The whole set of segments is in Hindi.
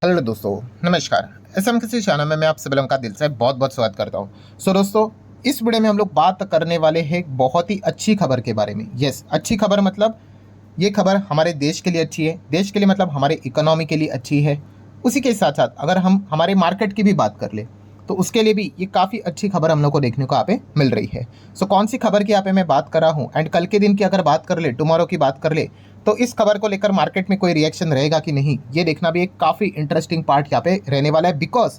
हेलो दोस्तों, नमस्कार। एसएम किसी चैनल में मैं आप सभी लोगों का दिल से बहुत बहुत स्वागत करता हूं। दोस्तों, इस वीडियो में हम लोग बात करने वाले हैं एक बहुत ही अच्छी खबर के बारे में। यस, अच्छी खबर मतलब ये खबर हमारे देश के लिए अच्छी है। देश के लिए मतलब हमारे इकोनॉमी के लिए अच्छी है। उसी के साथ साथ अगर हम हमारे मार्केट की भी बात कर ले तो उसके लिए भी ये काफ़ी अच्छी खबर हम लोग को देखने को यहाँ पे मिल रही है। कौन सी खबर की यहाँ पे मैं बात कर रहा हूँ एंड कल के दिन की अगर बात कर ले, टुमारो की बात कर ले, तो इस खबर को लेकर मार्केट में कोई रिएक्शन रहेगा कि नहीं, ये देखना भी एक काफ़ी इंटरेस्टिंग पार्ट यहाँ पे रहने वाला है। बिकॉज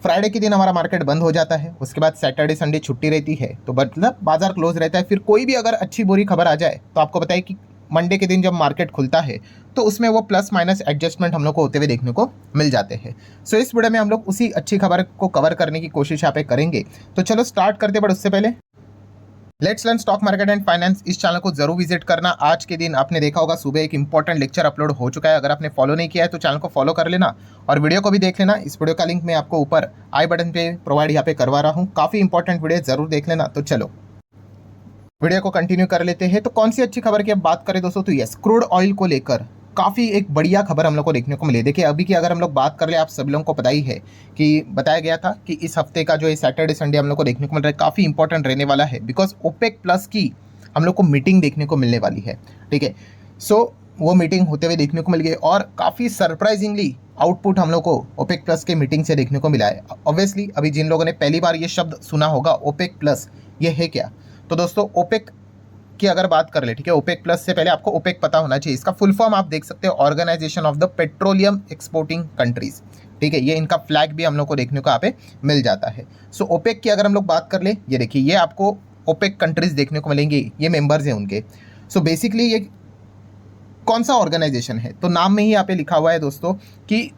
फ्राइडे के दिन हमारा मार्केट बंद हो जाता है, उसके बाद सैटरडे संडे छुट्टी रहती है, तो मतलब बाजार क्लोज रहता है। फिर कोई भी अगर अच्छी बुरी खबर आ जाए तो आपको बताए कि मंडे के दिन जब मार्केट खुलता है तो उसमें वो प्लस माइनस एडजस्टमेंट हम लोग को होते हुए देखने को मिल जाते हैं। इस वीडियो में हम लोग उसी अच्छी खबर को कवर करने की कोशिश यहाँ पे करेंगे। तो चलो स्टार्ट करते, बट उससे पहले let's learn stock market and finance इस चैनल को जरूर विजिट करना। आज के दिन आपने देखा होगा सुबह एक इंपॉर्टेंट लेक्चर अपलोड हो चुका है। अगर आपने फॉलो नहीं किया है तो चैनल को फॉलो कर लेना और वीडियो को भी देख लेना। इस वीडियो का लिंक मैं आपको ऊपर आई बटन पे प्रोवाइड यहाँ पे करवा रहा हूँ। काफ़ी इंपॉर्टेंट वीडियो, जरूर देख लेना। तो चलो वीडियो को कंटिन्यू कर लेते हैं। तो कौन सी अच्छी खबर की अब बात करें दोस्तों, तो यस, क्रूड ऑयल को लेकर काफ़ी एक बढ़िया खबर हम लोग को देखने को मिले। देखिए अभी की अगर हम लोग बात कर ले, आप सभी लोगों को पता ही है कि बताया गया था कि इस हफ्ते का जो ये सैटरडे संडे हम लोग को देखने को मिल रहा है काफ़ी इंपॉर्टेंट रहने वाला है। बिकॉज ओपेक प्लस की हम लोग को मीटिंग देखने को मिलने वाली है। ठीक है, वो मीटिंग होते हुए देखने को मिल गई और काफ़ी सरप्राइजिंगली आउटपुट हम लोग को ओपेक प्लस के मीटिंग से देखने को मिला है। ऑब्वियसली अभी जिन लोगों ने पहली बार ये शब्द सुना होगा ओपेक प्लस, ये है क्या, तो दोस्तों ओपेक की अगर बात कर ले, ठीक है, ओपेक प्लस से पहले आपको ओपेक पता होना चाहिए। इसका फुल फॉर्म आप देख सकते हो, organization of the petroleum exporting countries. ठीक है, ये इनका फ्लैग भी हम लोग को देखने को यहाँ पे मिल जाता है। ओपेक की अगर हम लोग बात कर ले, ये देखिए ये आपको ओपेक कंट्रीज देखने को मिलेंगी, ये मेंबर्स हैं उनके। बेसिकली ये कौन सा ऑर्गेनाइजेशन है, तो नाम में ही यहाँ पे लिखा हुआ है दोस्तों कि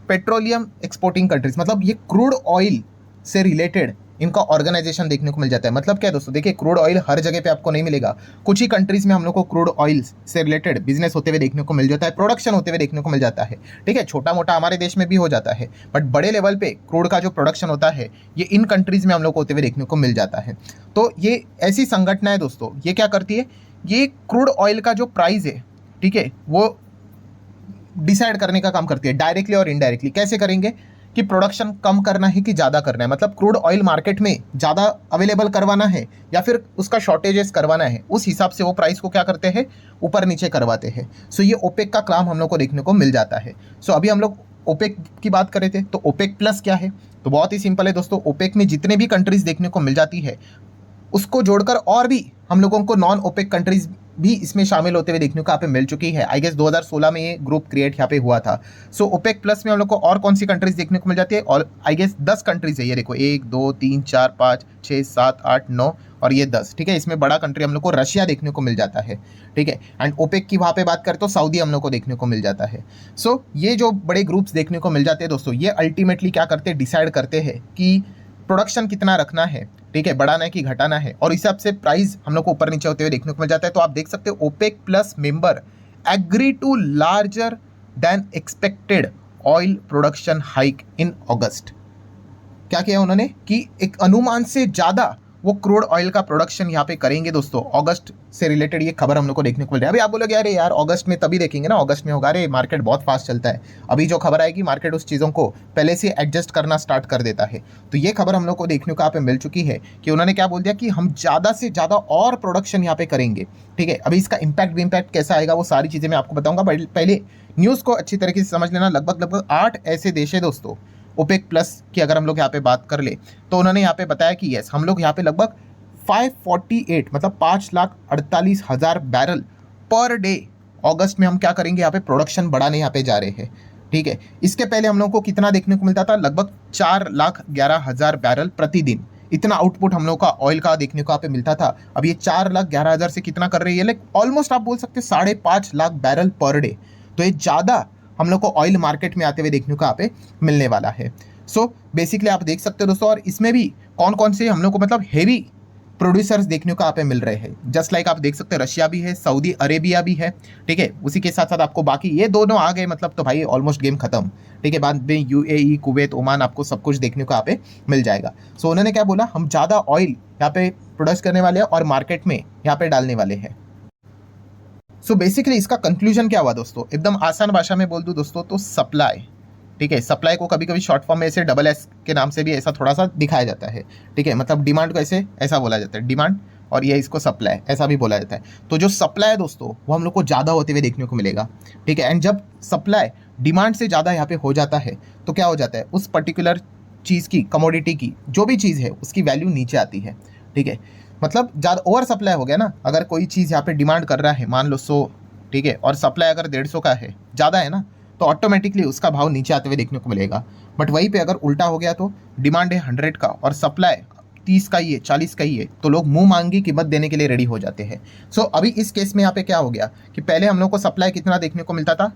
पेट्रोलियम एक्सपोर्टिंग कंट्रीज, मतलब ये क्रूड ऑयल से रिलेटेड इनका ऑर्गेनाइजेशन देखने को मिल जाता है। मतलब क्या दोस्तों, देखिए क्रूड ऑयल हर जगह पे आपको नहीं मिलेगा, कुछ ही कंट्रीज में हम लोग को क्रूड ऑयल से रिलेटेड बिजनेस होते हुए देखने को मिल जाता है, प्रोडक्शन होते हुए देखने को मिल जाता है। ठीक है, छोटा मोटा हमारे देश में भी हो जाता है, बट बड़े लेवल पे क्रूड का जो प्रोडक्शन होता है ये इन कंट्रीज में हम लोग को होते हुए देखने को मिल जाता है। तो ये ऐसी संगठन है दोस्तों, ये क्या करती है, ये क्रूड ऑयल का जो प्राइस है, ठीक है, वो डिसाइड करने का काम करती है, डायरेक्टली और इनडायरेक्टली। कैसे करेंगे कि प्रोडक्शन कम करना है कि ज़्यादा करना है, मतलब क्रूड ऑयल मार्केट में ज़्यादा अवेलेबल करवाना है या फिर उसका शॉर्टेजेस करवाना है, उस हिसाब से वो प्राइस को क्या करते हैं, ऊपर नीचे करवाते हैं। ये ओपेक का काम हम लोग को देखने को मिल जाता है। अभी हम लोग ओपेक की बात कर रहे थे, तो ओपेक प्लस क्या है, तो बहुत ही सिंपल है दोस्तों। ओपेक में जितने भी कंट्रीज देखने को मिल जाती है उसको जोड़कर और भी हम लोगों को नॉन ओपेक कंट्रीज भी इसमें शामिल होते हुए देखने को यहाँ पे मिल चुकी है। आई गेस 2016 में ये ग्रुप क्रिएट यहाँ पे हुआ था। ओपेक प्लस में हम लोग को और कौन सी कंट्रीज देखने को मिल जाती है, और आई गेस 10 कंट्रीज है। ये देखो 1 2 3 4 5 6 7 8 9 और ये 10। ठीक है, इसमें बड़ा कंट्री हम लोग को रशिया देखने को मिल जाता है। ठीक है, एंड ओपेक की वहाँ पे बात करें तो सऊदी हम लोग को देखने को मिल जाता है। ये जो बड़े ग्रुप्स देखने को मिल जाते हैं दोस्तों, ये अल्टीमेटली क्या करते हैं, डिसाइड करते हैं कि प्रोडक्शन कितना रखना है, ठीक है, बढ़ाना है कि घटाना है, और इस हिसाब से प्राइस हम लोग को ऊपर नीचे होते हुए देखने को मिल जाता है। तो आप देख सकते हो OPEC plus member agree to larger than expected oil production hike in August. क्या किया उन्होंने कि एक अनुमान से ज़्यादा वो क्रूड ऑयल का प्रोडक्शन यहाँ पे करेंगे दोस्तों, अगस्त से रिलेटेड ये खबर हम लोग को देखने को मिल रही है। अभी आप बोलोगे अरे यार अगस्त में तभी देखेंगे ना, अगस्त में होगा, अरे मार्केट बहुत फास्ट चलता है, अभी जो खबर आएगी मार्केट उस चीज़ों को पहले से एडजस्ट करना स्टार्ट कर देता है। तो ये खबर हम लोग को देखने को यहाँ पे मिल चुकी है कि उन्होंने क्या बोल दिया कि हम ज़्यादा से ज़्यादा और प्रोडक्शन यहाँ पे करेंगे। ठीक है, अभी इसका इम्पैक्ट कैसा आएगा वो सारी चीज़ें मैं आपको बताऊँगा, बट पहले न्यूज़ को अच्छी तरीके से समझ लेना। लगभग 8 ऐसे देश है दोस्तों ओपेक प्लस की अगर हम लोग यहाँ पे बात कर ले, तो उन्होंने यहाँ पे बताया कि यस हम लोग यहाँ पे लगभग 548 मतलब 5,48,000 बैरल पर डे अगस्त में हम क्या करेंगे, यहाँ पे प्रोडक्शन बढ़ाने यहाँ पे जा रहे हैं। ठीक है, इसके पहले हम लोग को कितना देखने को मिलता था, लगभग 4,11,000 बैरल प्रतिदिन, इतना आउटपुट हम लोग का ऑयल का देखने को यहाँ पे मिलता था। अब ये 4,11,000 से कितना कर रही है, लाइक ऑलमोस्ट आप बोल सकते हैं 5.5 लाख बैरल पर डे। तो ये ज़्यादा हम लोग को ऑयल मार्केट में आते हुए देखने को यहाँ पे मिलने वाला है। बेसिकली आप देख सकते हो दोस्तों, और इसमें भी कौन कौन से हम लोग को मतलब हेवी प्रोड्यूसर्स देखने को यहाँ पे मिल रहे हैं। जस्ट लाइक आप देख सकते हैं रशिया भी है, सऊदी अरेबिया भी है। ठीक है, उसी के साथ साथ आपको बाकी ये दोनों आ गए, मतलब तो भाई ऑलमोस्ट गेम खत्म। ठीक है, बाद में यूएई, कुवैत, ओमान, आपको सब कुछ देखने को यहाँ पे मिल जाएगा। उन्होंने क्या बोला, हम ज़्यादा ऑयल यहाँ पे प्रोड्यूस करने वाले हैं और मार्केट में यहाँ पे डालने वाले हैं। बेसिकली इसका कंक्लूजन क्या हुआ दोस्तों, एकदम आसान भाषा में बोल दूं दोस्तों, तो सप्लाई ठीक है। सप्लाई को कभी कभी शॉर्ट फॉर्म में ऐसे डबल एस के नाम से भी ऐसा थोड़ा सा दिखाया जाता है, ठीक है। मतलब डिमांड को ऐसे ऐसा बोला जाता है, डिमांड, और ये इसको सप्लाई ऐसा भी बोला जाता है। तो जो सप्लाई है दोस्तों वो हम लोग को ज़्यादा होते हुए देखने को मिलेगा, ठीक है। एंड जब सप्लाई डिमांड से ज़्यादा यहाँ पे हो जाता है तो क्या हो जाता है, उस पर्टिकुलर चीज़ की, कमोडिटी की जो भी चीज़ है उसकी वैल्यू नीचे आती है, ठीक है। मतलब ज़्यादा ओवर सप्लाई हो गया ना, अगर कोई चीज़ यहाँ पे डिमांड कर रहा है मान लो 100, ठीक है, और सप्लाई अगर 150 का है, ज़्यादा है ना, तो ऑटोमेटिकली उसका भाव नीचे आते हुए देखने को मिलेगा। बट वहीं पे अगर उल्टा हो गया तो डिमांड है 100 का और सप्लाई 30 का ही है, 40 का ही है, तो लोग मुंह मांगी कीमत देने के लिए रेडी हो जाते हैं। सो अभी इस केस में यहाँ पे क्या हो गया कि पहले हम लोग को सप्लाई कितना देखने को मिलता था,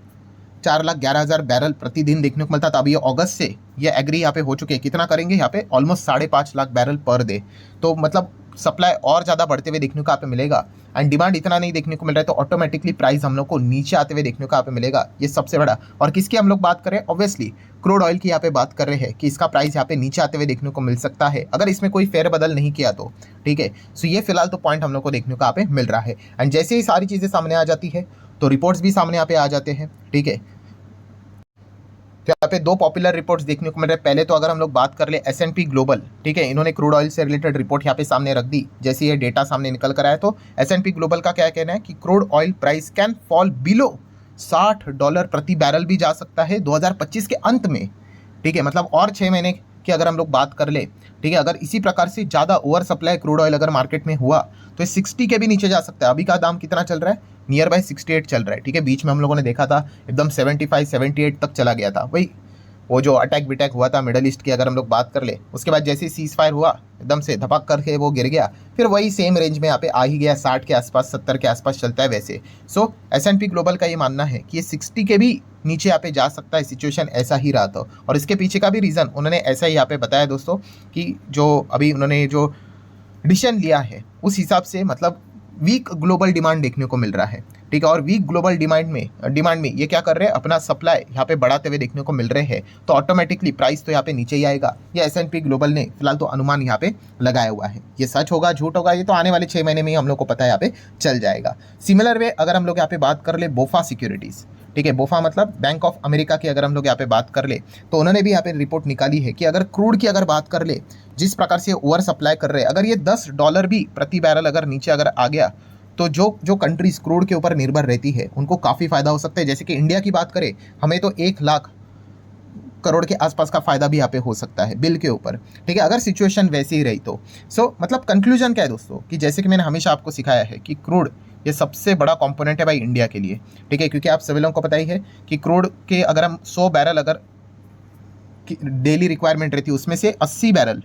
4,11,000 बैरल प्रतिदिन देखने को मिलता था। अभी ये अगस्त से ये एग्री यहाँ पे हो चुके हैं, कितना करेंगे यहाँ पे, almost 5.5 lakh barrel per day. तो मतलब सप्लाई और ज़्यादा बढ़ते हुए देखने को यहाँ पे मिलेगा एंड डिमांड इतना नहीं देखने को मिल रहा है, तो ऑटोमेटिकली प्राइस हम लोग को नीचे आते हुए देखने को यहाँ पे मिलेगा। ये सबसे बड़ा। और किसकी हम लोग बात कर रहे हैं, ऑब्वियसली क्रूड ऑयल की यहाँ पे बात कर रहे हैं कि इसका प्राइस यहाँ पे नीचे आते हुए देखने को मिल सकता है अगर इसमें कोई फेरबदल नहीं किया तो, ठीक है। सो ये फिलहाल तो पॉइंट हम लोग को देखने को यहाँ पे मिल रहा है। एंड जैसे ही सारी चीज़ें सामने आ जाती है तो रिपोर्ट्स भी सामने यहाँ पे आ जाते हैं, ठीक है। तो यहाँ पे दो पॉपुलर रिपोर्ट्स देखने को मिल रहे हैं। पहले तो अगर हम लोग बात कर ले S&P ग्लोबल, ठीक है, इन्होंने क्रूड ऑयल से रिलेटेड रिपोर्ट यहाँ पे सामने रख दी। जैसे ये डेटा सामने निकल कर आया तो S&P ग्लोबल का क्या कहना है कि crude oil price can fall below $60 प्रति बैरल भी जा सकता है 2025 के अंत में, ठीक है। मतलब और 6 महीने की अगर हम लोग बात कर ले, ठीक है, अगर इसी प्रकार से ज़्यादा ओवर सप्लाई क्रूड ऑयल अगर मार्केट में हुआ तो 60 के भी नीचे जा सकता है। अभी का दाम कितना चल रहा है, नियर बाय 68 चल रहा है, ठीक है। बीच में हम लोगों ने देखा था एकदम 75-78 तक चला गया था। वही वो जो अटैक बिटैक हुआ था मिडल ईस्ट की अगर हम लोग बात कर ले, उसके बाद जैसे ही सीज फायर हुआ एकदम से धपक करके वो गिर गया, फिर वही सेम रेंज में यहाँ पे आ ही गया, 60 के आसपास 70 के आसपास चलता है वैसे। सो S&P ग्लोबल का ये मानना है कि ये 60 के भी नीचे यहाँ पे जा सकता है, सिचुएशन ऐसा ही रहा था। और इसके पीछे का भी रीज़न उन्होंने ऐसा ही यहाँ पे बताया दोस्तों कि जो अभी उन्होंने जो डिसीजन लिया है उस हिसाब से मतलब वीक ग्लोबल डिमांड देखने को मिल रहा है, ठीक है। और वीक ग्लोबल डिमांड में ये क्या कर रहे हैं, अपना सप्लाई यहाँ पे बढ़ाते हुए देखने को मिल रहे हैं, तो ऑटोमेटिकली प्राइस तो यहाँ पे नीचे ही आएगा। ये S&P ग्लोबल ने फिलहाल तो अनुमान यहाँ पे लगाया हुआ है। ये सच होगा झूठ होगा ये तो आने वाले 6 महीने में ही हम लोग को पता है यहाँ पे चल जाएगा। सिमिलर वे अगर हम लोग यहाँ पे बात कर ले बोफा सिक्योरिटीज़, ठीक है, बोफा मतलब बैंक ऑफ अमेरिका की अगर हम लोग यहाँ पे बात कर ले तो उन्होंने भी यहाँ पे रिपोर्ट निकाली है कि अगर क्रूड की अगर बात कर ले, जिस प्रकार से ओवर सप्लाई कर रहे हैं, अगर ये $10 भी प्रति बैरल अगर नीचे अगर आ गया तो जो कंट्रीज क्रूड के ऊपर निर्भर रहती है उनको काफ़ी फायदा हो सकता है। जैसे कि इंडिया की बात करें, हमें तो 1 लाख करोड़ के आसपास का फायदा भी यहाँ पे हो सकता है बिल के ऊपर, ठीक है, अगर सिचुएशन वैसी ही रही तो। सो मतलब कंक्लूजन क्या है दोस्तों कि जैसे कि मैंने हमेशा आपको सिखाया है कि क्रूड ये सबसे बड़ा कंपोनेंट है भाई इंडिया के लिए, ठीक है, क्योंकि आप सभी लोगों को पता ही है कि क्रूड के अगर हम 100 बैरल अगर डेली रिक्वायरमेंट रहती है उसमें से 80 बैरल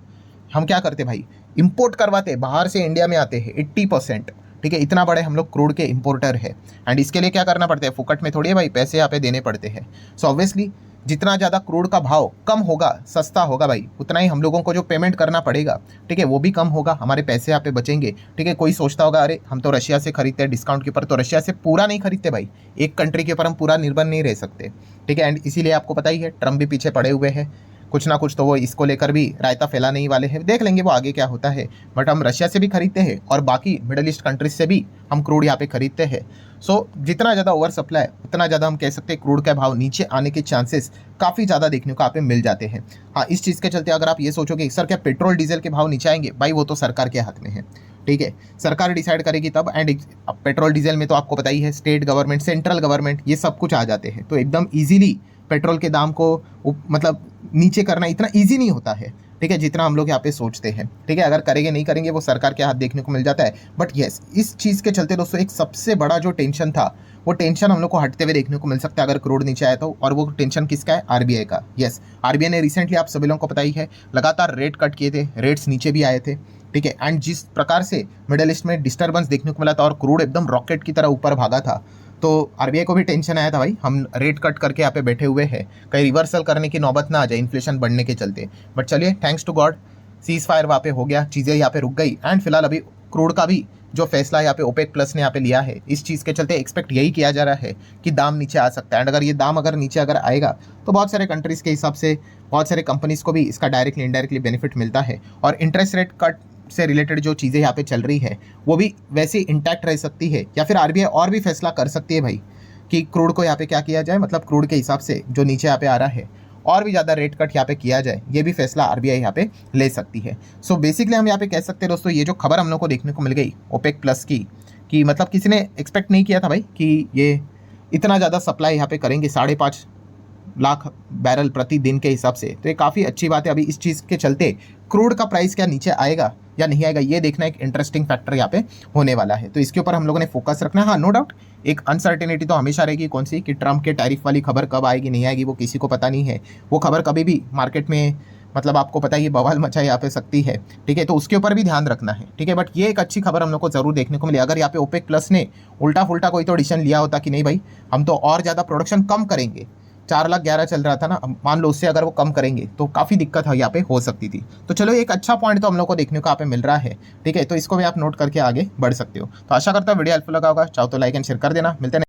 हम क्या करते भाई, इंपोर्ट करवाते, बाहर से इंडिया में आते हैं 80%, ठीक है। इतना बड़े हम लोग क्रूड के इंपोर्टर है एंड इसके लिए क्या करना पड़ता है, फुकट में थोड़ी है भाई, पैसे यहाँ पे देने पड़ते हैं। सो ऑब्वियसली जितना ज़्यादा क्रूड का भाव कम होगा, सस्ता होगा भाई, उतना ही हम लोगों को जो पेमेंट करना पड़ेगा, ठीक है, वो भी कम होगा, हमारे पैसे यहाँ पे बचेंगे, ठीक है। कोई सोचता होगा अरे हम तो रशिया से खरीदते हैं डिस्काउंट के ऊपर, तो रशिया से पूरा नहीं खरीदते भाई, एक कंट्री के ऊपर हम पूरा निर्भर नहीं रह सकते, ठीक है। एंड इसीलिए आपको पता ही है ट्रम्प भी पीछे पड़े हुए हैं, कुछ ना कुछ तो वो इसको लेकर भी रायता फैलाने ही वाले हैं, देख लेंगे वो आगे क्या होता है। बट हम रशिया से भी खरीदते हैं और बाकी मिडल ईस्ट कंट्रीज से भी हम क्रूड यहाँ पे खरीदते हैं। सो जितना ज़्यादा ओवर सप्लाई उतना ज़्यादा हम कह सकते हैं क्रूड का भाव नीचे आने के चांसेस काफ़ी ज़्यादा देखने को यहाँ पे मिल जाते हैं। हाँ, इस चीज़ के चलते अगर आप ये सोचोगे सर क्या पेट्रोल डीजल के भाव नीचे आएंगे, भाई वो तो सरकार के हाथ में है, ठीक है, सरकार डिसाइड करेगी तब। एंड पेट्रोल डीजल में तो आपको पता ही है स्टेट गवर्नमेंट, सेंट्रल गवर्नमेंट, ये सब कुछ आ जाते हैं, तो एकदम ईजिली पेट्रोल के दाम को मतलब नीचे करना इतना ईजी नहीं होता है, ठीक है, जितना हम लोग यहाँ पे सोचते हैं, ठीक है। अगर करेंगे नहीं करेंगे वो सरकार के हाथ देखने को मिल जाता है। बट येस, इस चीज़ के चलते दोस्तों एक सबसे बड़ा जो टेंशन था वो टेंशन हम लोग को हटते हुए देखने को मिल सकता है अगर क्रूड नीचे आया तो। और वो टेंशन किसका है, आरबीआई का। येस, आरबीआई ने रिसेंटली आप सभी लोगों को पता ही है लगातार रेट कट किए थे, रेट्स नीचे भी आए थे, ठीक है। एंड जिस प्रकार से मिडल ईस्ट में डिस्टर्बेंस देखने को मिला था और क्रूड एकदम रॉकेट की तरह ऊपर भागा था, तो आरबीआई को भी टेंशन आया था भाई हम रेट कट करके यहाँ पे बैठे हुए हैं, कहीं रिवर्सल करने की नौबत ना आ जाए इन्फ्लेशन बढ़ने के चलते। बट चलिए thanks to God cease fire वहाँ पे हो गया, चीज़ें यहाँ पे रुक गई एंड फिलहाल अभी क्रूड का भी जो फैसला यहाँ पे ओपेक प्लस ने यहाँ पे लिया है, इस चीज़ के चलते एक्सपेक्ट यही किया जा रहा है कि दाम नीचे आ सकता है। एंड अगर ये दाम अगर नीचे अगर आएगा तो बहुत सारे कंट्रीज़ के हिसाब से बहुत सारे कंपनीज़ को भी इसका डायरेक्टली इनडायरेक्टली बेनिफिट मिलता है। और इंटरेस्ट रेट कट से रिलेटेड जो चीज़ें यहाँ पे चल रही है वो भी वैसे इंटैक्ट रह सकती है, या फिर आरबीआई और भी फैसला कर सकती है भाई कि क्रूड को यहाँ पे क्या किया जाए, मतलब क्रूड के हिसाब से जो नीचे यहाँ पे आ रहा है और भी ज़्यादा रेट कट यहाँ पे किया जाए, ये भी फैसला आरबीआई यहाँ पे ले सकती है। सो बेसिकली हम यहाँ पे कह सकते हैं दोस्तों, ये जो खबर हम लोग को देखने को मिल गई ओपेक प्लस की, कि मतलब किसी ने एक्सपेक्ट नहीं किया था भाई कि ये इतना ज़्यादा सप्लाई यहाँ पे करेंगे 5.5 लाख बैरल प्रतिदिन के हिसाब से। तो ये काफ़ी अच्छी बात है। अभी इस चीज़ के चलते क्रूड का प्राइस क्या नीचे आएगा या नहीं आएगा, ये देखना एक इंटरेस्टिंग फैक्टर यहाँ पे होने वाला है। तो इसके ऊपर हम लोगों ने फोकस रखना है। हाँ, नो डाउट एक अनसर्टेनिटी तो हमेशा रहेगी, कौन सी, कि ट्रम्प के टैरिफ वाली खबर कब आएगी नहीं आएगी वो किसी को पता नहीं है। वो खबर कभी भी मार्केट में मतलब आपको पता है ये बवाल मचा यहाँ पे सकती है, ठीक है। तो उसके ऊपर भी ध्यान रखना है, ठीक है। बट ये एक अच्छी खबर हम लोग को जरूर देखने को मिली। अगर यहाँ पे ओपेक प्लस ने उल्टा फुल्टा कोई तो डिसीजन लिया होता कि नहीं भाई हम तो और ज़्यादा प्रोडक्शन कम करेंगे, 4,11,000 चल रहा था ना, मान लो उससे अगर वो कम करेंगे तो काफ़ी दिक्कत यहाँ पे हो सकती थी। तो चलो एक अच्छा पॉइंट तो हम लोग को देखने को यहाँ पे मिल रहा है, ठीक है। तो इसको भी आप नोट करके आगे बढ़ सकते हो। तो आशा करता हूँ वीडियो हेल्पफुल लगा होगा, चाहो तो लाइक एंड शेयर कर देना। मिलते हैं